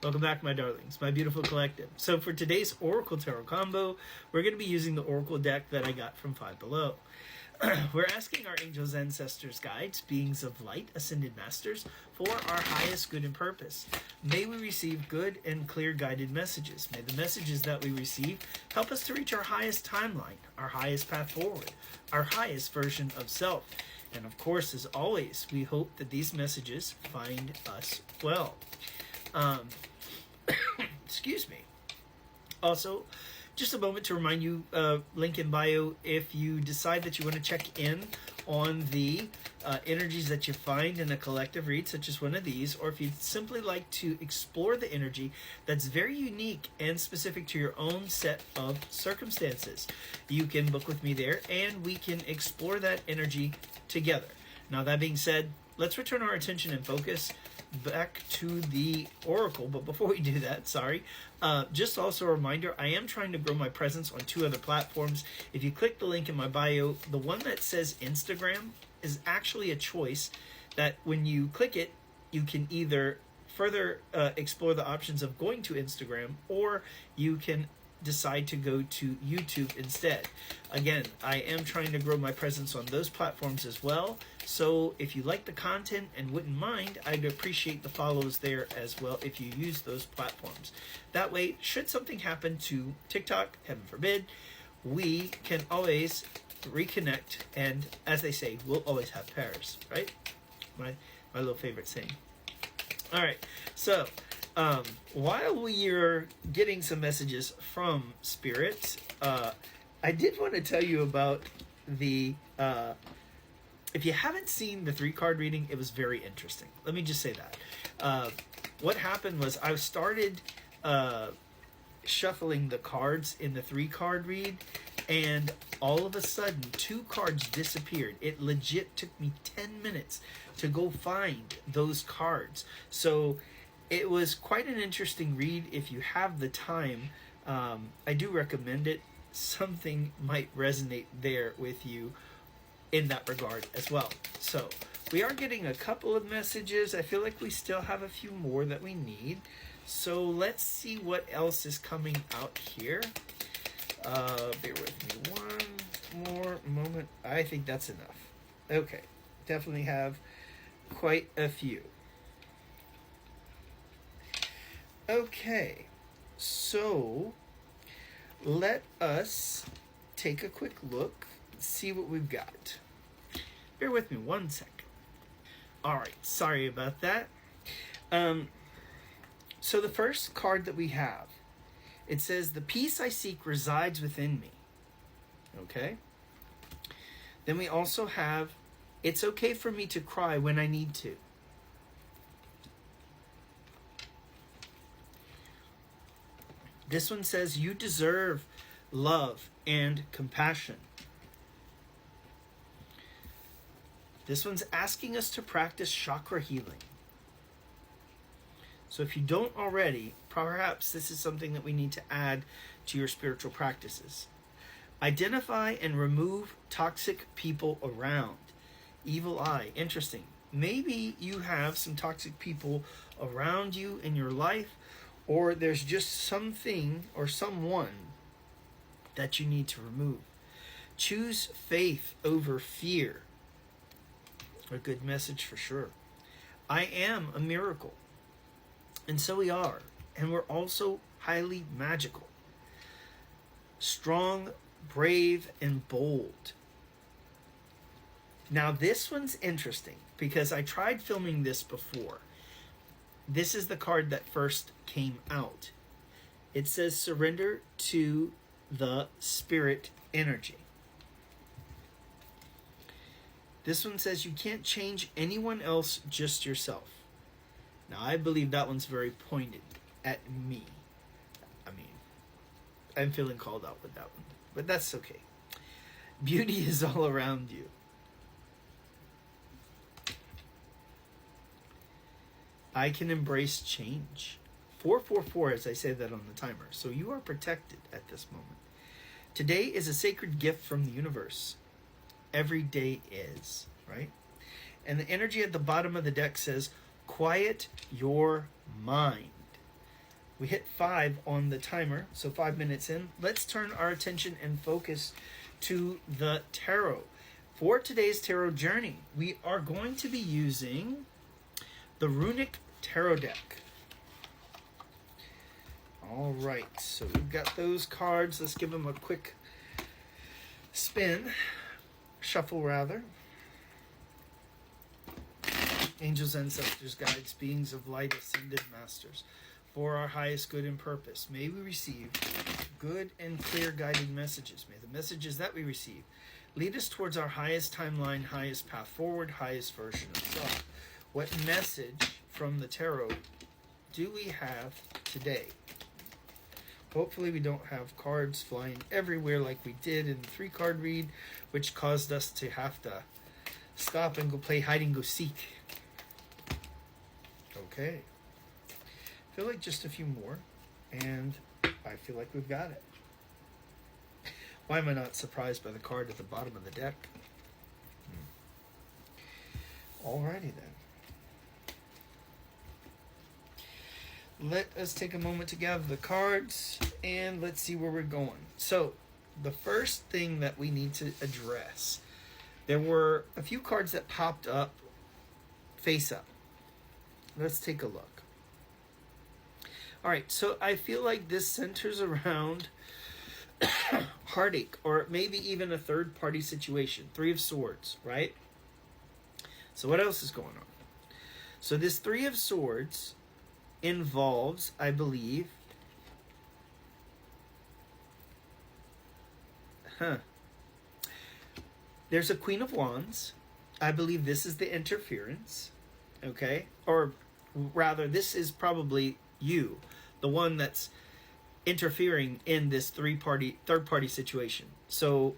Welcome back, my darlings, my beautiful collective. So for today's Oracle Tarot combo, we're going to be using the Oracle deck that I got from Five Below. We're asking our angels, ancestors, guides, beings of light, ascended masters, for our highest good and purpose. May we receive good and clear guided messages. May the messages that we receive help us to reach our highest timeline, our highest path forward, our highest version of self. And of course, as always, we hope that these messages find us well. Excuse me. Also, just a moment to remind you, link in bio, if you decide that you want to check in on the energies that you find in a collective read, such as one of these, or if you'd simply like to explore the energy that's very unique and specific to your own set of circumstances, you can book with me there, and we can explore that energy together. Now, that being said, let's return our attention and focus back to the Oracle. But before we do that, just also a reminder, I am trying to grow my presence on 2 other platforms. If you click the link in my bio, the one that says Instagram is actually a choice that when you click it, you can either further explore the options of going to Instagram, or you can decide to go to YouTube instead. Again, I am trying to grow my presence on those platforms as well. So if you like the content and wouldn't mind, I'd appreciate the follows there as well if you use those platforms. That way, should something happen to TikTok, heaven forbid, we can always reconnect, and as they say, we'll always have pairs, right? My little favorite saying. All right, so while we're getting some messages from Spirit, I did want to tell you about the if you haven't seen the 3-card reading, it was very interesting. Let me just say that. What happened was I started shuffling the cards in the 3-card read, and all of a sudden 2 cards disappeared. It legit took me 10 minutes to go find those cards. So it was quite an interesting read. If you have the time, I do recommend it. Something might resonate there with you in that regard as well. So we are getting a couple of messages. I feel like we still have a few more that we need. So let's see what else is coming out here. Bear with me one more moment. I think that's enough. Okay, definitely have quite a few. Okay, so let us take a quick look, see what we've got. Bear with me one second. All right, sorry about that. So the first card that we have, it says, "The peace I seek resides within me." Okay. Then we also have, "It's okay for me to cry when I need to." This one says, "You deserve love and compassion." This one's asking us to practice chakra healing. So if you don't already, perhaps this is something that we need to add to your spiritual practices. "Identify and remove toxic people around." Evil eye. Interesting. Maybe you have some toxic people around you in your life, or there's just something or someone that you need to remove. "Choose faith over fear." A good message for sure. "I am a miracle." And so we are. And we're also highly magical. "Strong, brave, and bold." Now this one's interesting because I tried filming this before. This is the card that first came out. It says, "Surrender to the spirit energy." This one says, "You can't change anyone else, just yourself." Now, I believe that one's very pointed at me. I mean, I'm feeling called out with that one, but that's okay. "Beauty is all around you." "I can embrace change." 444 as I say that on the timer. So you are protected at this moment. "Today is a sacred gift from the universe." Every day is, right? And the energy at the bottom of the deck says, "Quiet your mind." We hit 5 on the timer, so 5 minutes in. Let's turn our attention and focus to the tarot. For today's tarot journey, we are going to be using the Runic Tarot deck. All right, so we've got those cards. Let's give them a quick spin, shuffle rather. Angels, ancestors, guides, beings of light, ascended masters, for our highest good and purpose, may we receive good and clear guiding messages. May the messages that we receive lead us towards our highest timeline, highest path forward, highest version of self. What message from the tarot do we have today? Hopefully we don't have cards flying everywhere like we did in the 3-card read, which caused us to have to stop and go play hide and go seek. Okay. I feel like just a few more, and I feel like we've got it. Why am I not surprised by the card at the bottom of the deck? Alrighty then. Let us take a moment to gather the cards, and let's see where we're going. So, the first thing that we need to address, there were a few cards that popped up face up. Let's take a look. Alright, so I feel like this centers around heartache, or maybe even a third-party situation. 3 of Swords, right? So what else is going on? So this 3 of Swords involves, I believe, there's a Queen of Wands. I believe this is the interference, okay? Or rather, this is probably you, the one that's interfering in this third party situation. So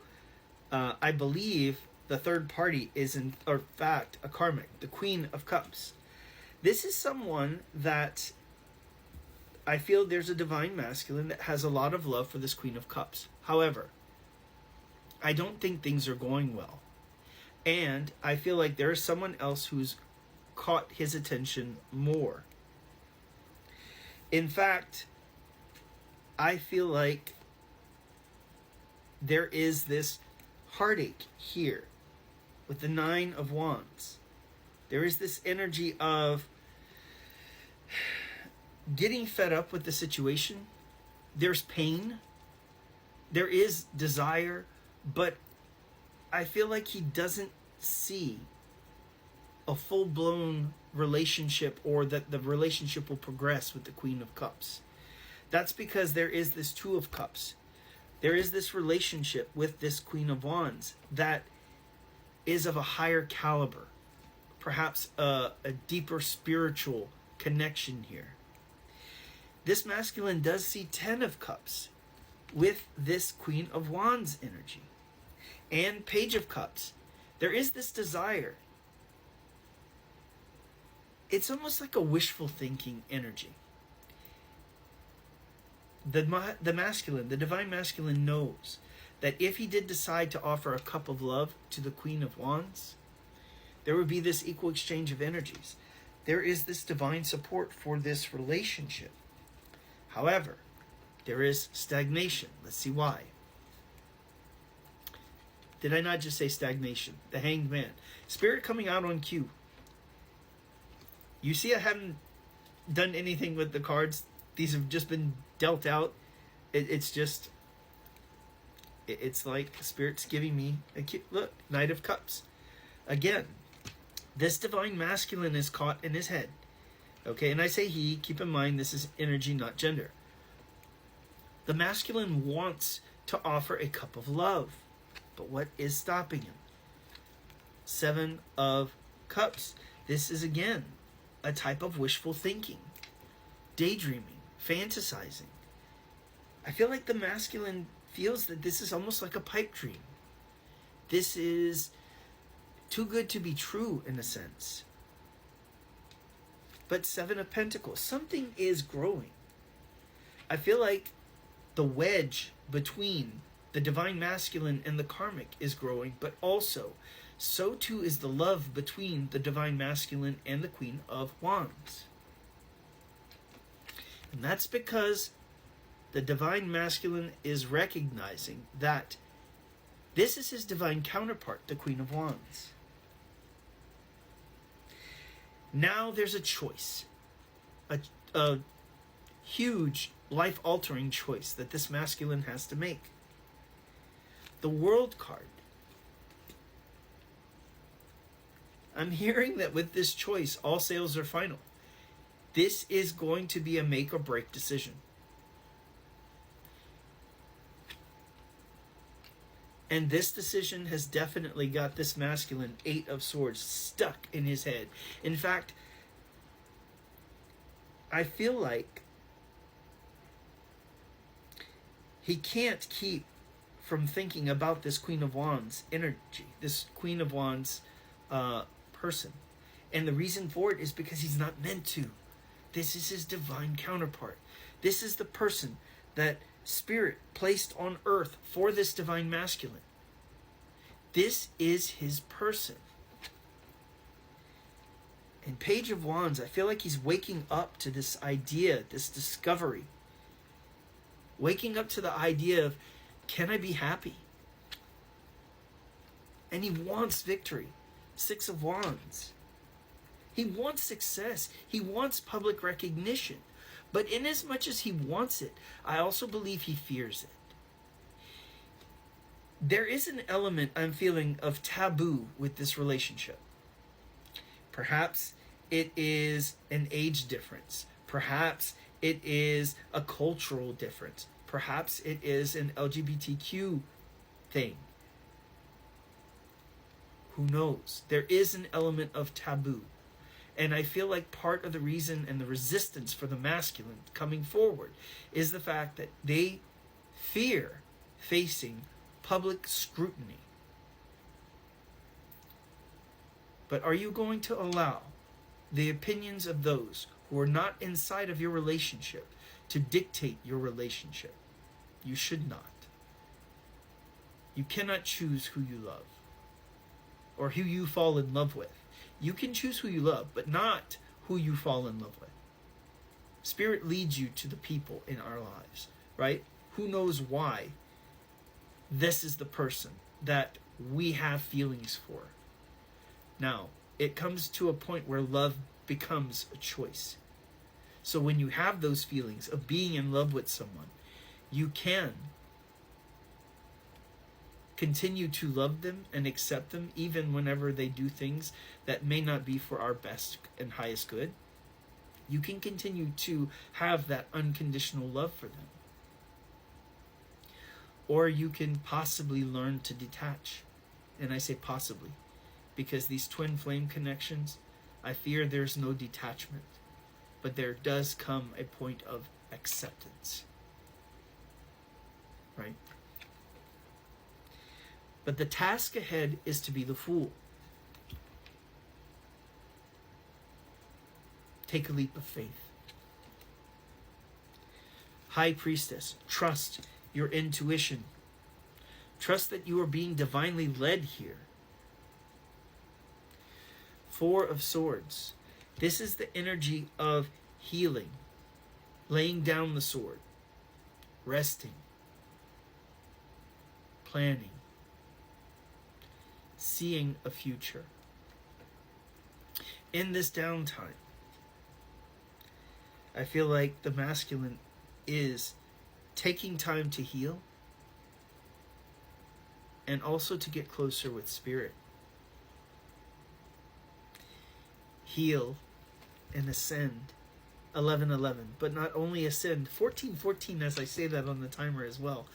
I believe the third party is in fact a karmic, the Queen of Cups. This is someone that I feel there's a divine masculine that has a lot of love for this Queen of Cups. However, I don't think things are going well. And I feel like there's someone else who's caught his attention more. In fact, I feel like there is this heartache here with the 9 of Wands. There is this energy of getting fed up with the situation. There's pain. There is desire, but I feel like he doesn't see a full-blown relationship, or that the relationship will progress with the Queen of Cups. That's because there is this 2 of Cups. There is this relationship with this Queen of Wands that is of a higher caliber. Perhaps a deeper spiritual connection here. This masculine does see 10 of Cups with this Queen of Wands energy. And Page of Cups. There is this desire. It's almost like a wishful thinking energy. The masculine, the divine masculine, knows that if he did decide to offer a cup of love to the Queen of Wands, there would be this equal exchange of energies. There is this divine support for this relationship. However, there is stagnation. Let's see why. Did I not just say stagnation? The Hanged Man. Spirit coming out on cue. You see, I haven't done anything with the cards. These have just been dealt out. It's like Spirit's giving me a cue. Look, Knight of Cups. Again, this divine masculine is caught in his head. Okay, and I say he, keep in mind this is energy, not gender. The masculine wants to offer a cup of love. But what is stopping him? 7 of Cups. This is, again, a type of wishful thinking, daydreaming, fantasizing. I feel like the masculine feels that this is almost like a pipe dream. This is too good to be true, in a sense. But 7 of Pentacles. Something is growing. I feel like the wedge between the divine masculine and the karmic is growing, but also, so too is the love between the divine masculine and the Queen of Wands. And that's because the divine masculine is recognizing that this is his divine counterpart, the Queen of Wands. Now there's a choice, a huge life-altering choice that this masculine has to make. The World card. I'm hearing that with this choice, all sales are final. This is going to be a make or break decision. And this decision has definitely got this masculine, 8 of Swords, stuck in his head. In fact, I feel like he can't keep from thinking about this Queen of Wands energy, this Queen of Wands person. And the reason for it is because he's not meant to. This is his divine counterpart. This is the person that Spirit placed on earth for this divine masculine. This is his person. And Page of Wands, I feel like he's waking up to this idea, this discovery. Waking up to the idea of, can I be happy? And he wants victory. 6 of Wands. He wants success. He wants public recognition. But in as much as he wants it, I also believe he fears it. There is an element I'm feeling of taboo with this relationship. Perhaps it is an age difference. Perhaps it is a cultural difference. Perhaps it is an LGBTQ thing. Who knows? There is an element of taboo. And I feel like part of the reason and the resistance for the masculine coming forward is the fact that they fear facing public scrutiny. But are you going to allow the opinions of those who are not inside of your relationship to dictate your relationship? You should not. You cannot choose who you love or who you fall in love with. You can choose who you love, but not who you fall in love with. Spirit leads you to the people in our lives, right? Who knows why this is the person that we have feelings for. Now, it comes to a point where love becomes a choice. So when you have those feelings of being in love with someone, you can continue to love them and accept them even whenever they do things that may not be for our best and highest good. You can continue to have that unconditional love for them. Or you can possibly learn to detach. And I say possibly, because these twin flame connections, I fear there's no detachment. But there does come a point of acceptance. Right? But the task ahead is to be the Fool. Take a leap of faith. High Priestess, trust your intuition. Trust that you are being divinely led here. 4 of Swords. This is the energy of healing, laying down the sword, resting, planning, seeing a future. In this downtime, I feel like the masculine is taking time to heal and also to get closer with Spirit. Heal and ascend. 11:11, but not only ascend. 14:14 as I say that on the timer as well.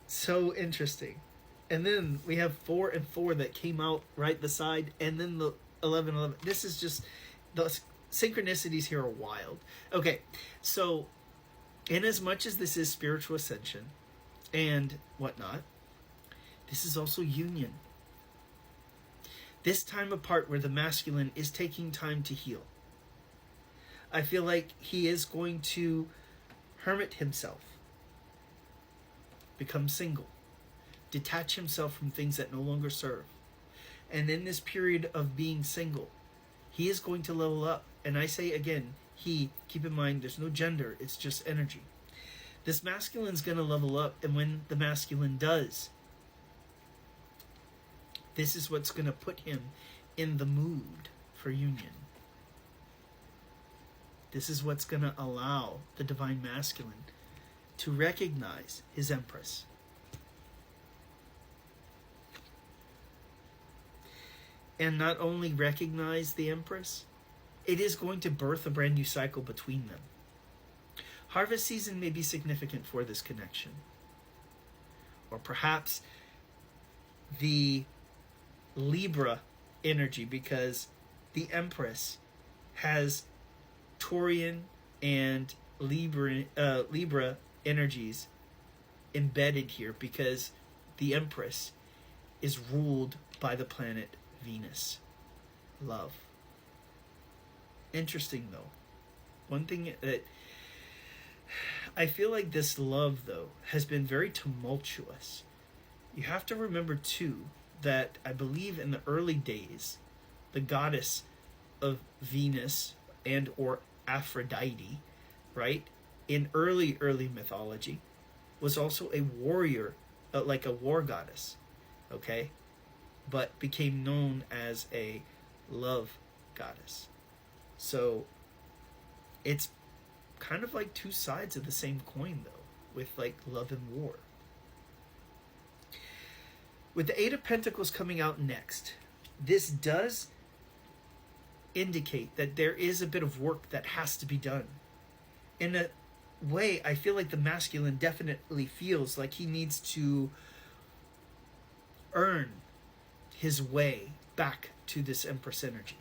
So interesting. And then we have 4 and 4 that came out right beside, and then the 11:11. This is just, the synchronicities here are wild. Okay, so in as much as this is spiritual ascension and whatnot, this is also union. This time apart where the masculine is taking time to heal. I feel like he is going to hermit himself, become single, detach himself from things that no longer serve. And in this period of being single, he is going to level up. And I say again, he. Keep in mind, there's no gender, it's just energy. This masculine's going to level up, and when the masculine does, this is what's going to put him in the mood for union. This is what's going to allow the divine masculine to recognize his empress. And not only recognize the empress, it is going to birth a brand new cycle between them. Harvest season may be significant for this connection. Or perhaps the Libra energy, because the Empress has Taurian and Libra energies embedded here, because the Empress is ruled by the planet Venus. Love. Interesting, though. One thing that I feel like this love, though, has been very tumultuous. You have to remember, too, that I believe in the early days, the goddess of Venus and or Aphrodite, right, in early mythology, was also a warrior, like a war goddess, okay, but became known as a love goddess. So it's kind of like two sides of the same coin, though, with like love and war. With the Eight of Pentacles coming out next, this does indicate that there is a bit of work that has to be done. In a way, I feel like the masculine definitely feels like he needs to earn his way back to this Empress energy.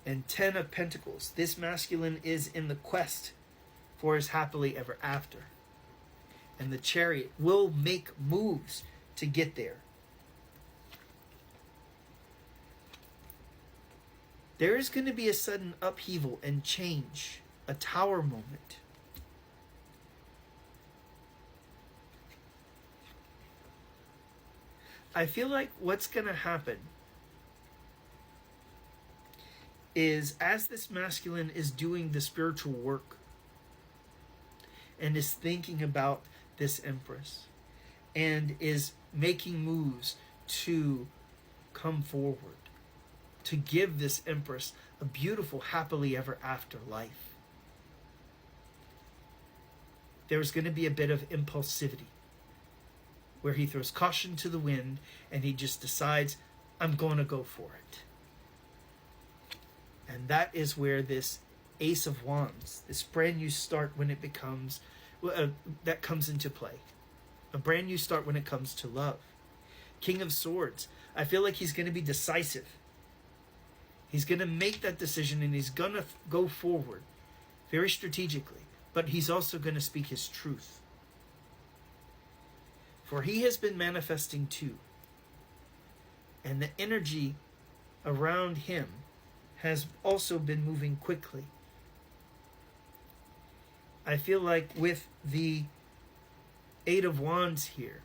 And 10 of Pentacles, this masculine is in the quest for his happily ever after. And the Chariot will make moves to get there. There is going to be a sudden upheaval and change, a Tower moment. I feel like what's going to happen is, as this masculine is doing the spiritual work and is thinking about this Empress and is making moves to come forward, to give this Empress a beautiful happily ever after life, there's going to be a bit of impulsivity where he throws caution to the wind and he just decides, I'm going to go for it. And that is where this Ace of Wands, this brand new start when it becomes, that comes into play. A brand new start when it comes to love. King of Swords, I feel like he's going to be decisive. He's going to make that decision and he's going to go forward very strategically. But he's also going to speak his truth. For he has been manifesting too. And the energy around him has also been moving quickly. I feel like with the Eight of Wands here,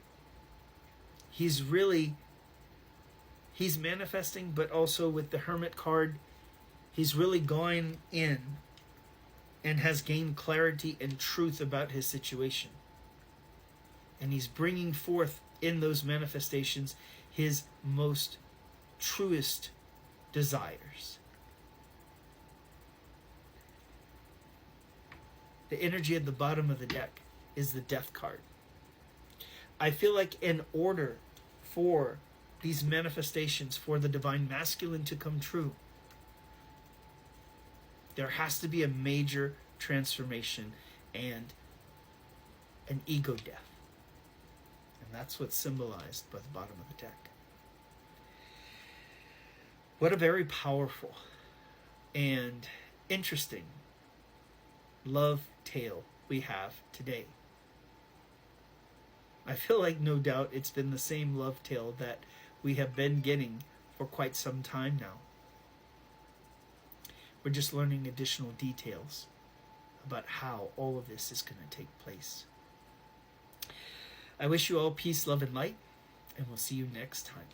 he's manifesting, but also with the Hermit card, he's really going in and has gained clarity and truth about his situation. And he's bringing forth in those manifestations his most truest desires. The energy at the bottom of the deck is the Death card. I feel like in order for these manifestations for the divine masculine to come true, there has to be a major transformation and an ego death. And that's what's symbolized by the bottom of the deck. What a very powerful and interesting love tale we have today. I feel like no doubt it's been the same love tale that we have been getting for quite some time now. We're just learning additional details about how all of this is going to take place. I wish you all peace, love, and light, and we'll see you next time.